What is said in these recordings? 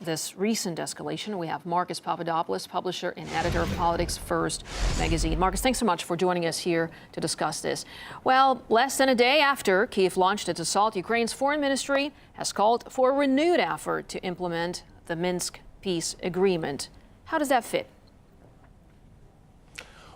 this recent escalation. We have Marcus Papadopoulos, publisher and editor of Politics First magazine. Marcus, thanks so much for joining us here to discuss this. Well, less than a day after Kiev launched its assault, Ukraine's foreign ministry has called for a renewed effort to implement the Minsk peace agreement. How does that fit?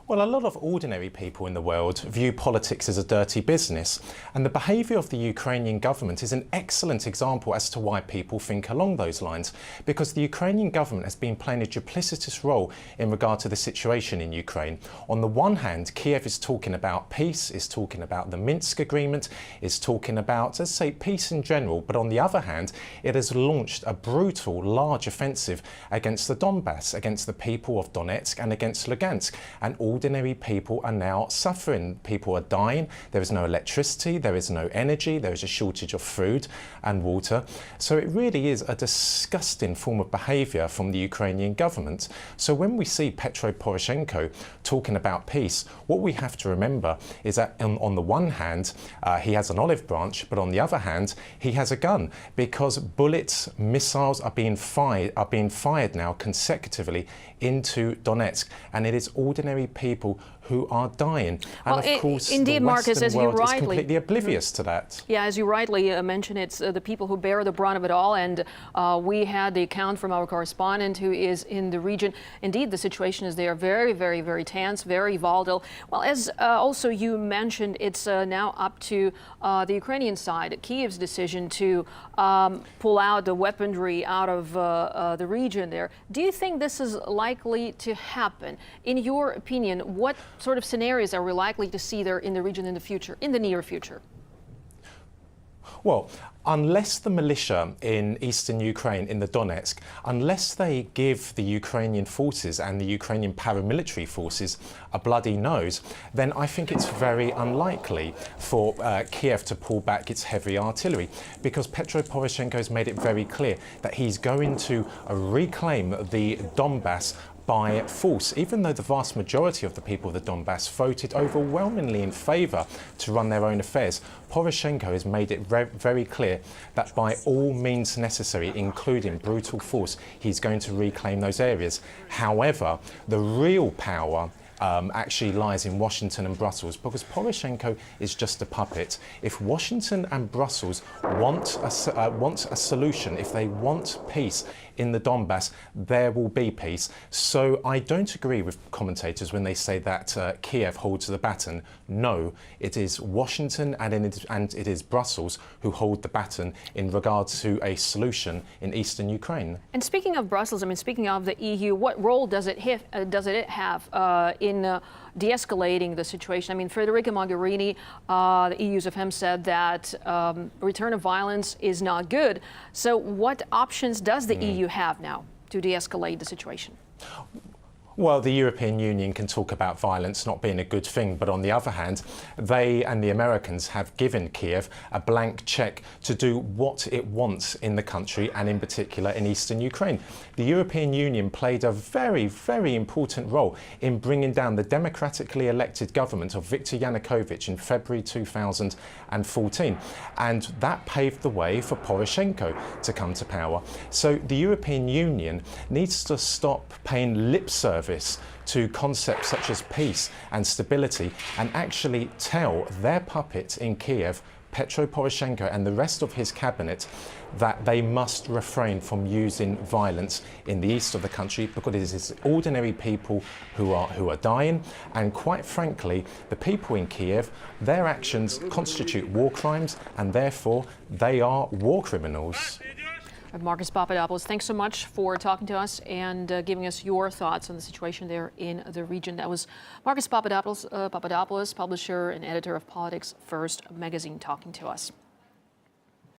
Well, a lot of ordinary people in the world view politics as a dirty business, and the behaviour of the Ukrainian government is an excellent example as to why people think along those lines, because the Ukrainian government has been playing a duplicitous role in regard to the situation in Ukraine. On the one hand, Kiev is talking about peace, is talking about the Minsk agreement, is talking about, let's say, peace in general, but on the other hand, it has launched a brutal, large offensive against the Donbass, against the people of Donetsk and against Lugansk, and ordinary people are now suffering. People are dying. There is no electricity, there is no energy, there is a shortage of food and water. So it really is a disgusting form of behaviour from the Ukrainian government. So when we see Petro Poroshenko talking about peace, what we have to remember is that on the one hand, he has an olive branch, but on the other hand, he has a gun, because bullets, missiles are being fired now consecutively into Donetsk, and it is ordinary people who are dying. And well, of course, indeed, the Marcus, Western as you world is rightly completely oblivious to that. Yeah, as you rightly mentioned, it's the people who bear the brunt of it all, and we had the account from our correspondent who is in the region. Indeed, the situation is there very, very, very tense, very volatile. Well, as also you mentioned, it's now up to the Ukrainian side, Kiev's decision to pull out the weaponry out of the region there. Do you think this is likely to happen? In your opinion, what sort of scenarios are we likely to see there in the region in the future, in the near future? Well, unless the militia in eastern Ukraine, in the Donetsk, unless they give the Ukrainian forces and the Ukrainian paramilitary forces a bloody nose, then I think it's very unlikely for Kiev to pull back its heavy artillery, because Petro Poroshenko has made it very clear that he's going to reclaim the Donbass by force, even though the vast majority of the people of the Donbass voted overwhelmingly in favour to run their own affairs. Poroshenko has made it very clear that by all means necessary, including brutal force, he's going to reclaim those areas. However, the real power actually lies in Washington and Brussels, because Poroshenko is just a puppet. If Washington and Brussels want a solution, if they want peace in the Donbass, there will be peace. So I don't agree with commentators when they say that Kiev holds the baton. No, it is Washington and it is Brussels who hold the baton in regards to a solution in eastern Ukraine. And speaking of Brussels, I mean, speaking of the EU, what role does it have in de-escalating the situation? I mean, Federica Mogherini, the EU's FM, said that return of violence is not good. So what options does the EU have now to de-escalate the situation? Well, the European Union can talk about violence not being a good thing, but on the other hand, they and the Americans have given Kiev a blank check to do what it wants in the country, and in particular in eastern Ukraine. The European Union played a very, very important role in bringing down the democratically elected government of Viktor Yanukovych in February 2014, and that paved the way for Poroshenko to come to power. So the European Union needs to stop paying lip service to concepts such as peace and stability, and actually tell their puppet in Kiev, Petro Poroshenko, and the rest of his cabinet that they must refrain from using violence in the east of the country, because it is ordinary people who are dying, and quite frankly, the people in Kiev, their actions constitute war crimes, and therefore they are war criminals. Marcus Papadopoulos, thanks so much for talking to us and giving us your thoughts on the situation there in the region. That was Marcus Papadopoulos, publisher and editor of Politics First magazine, talking to us.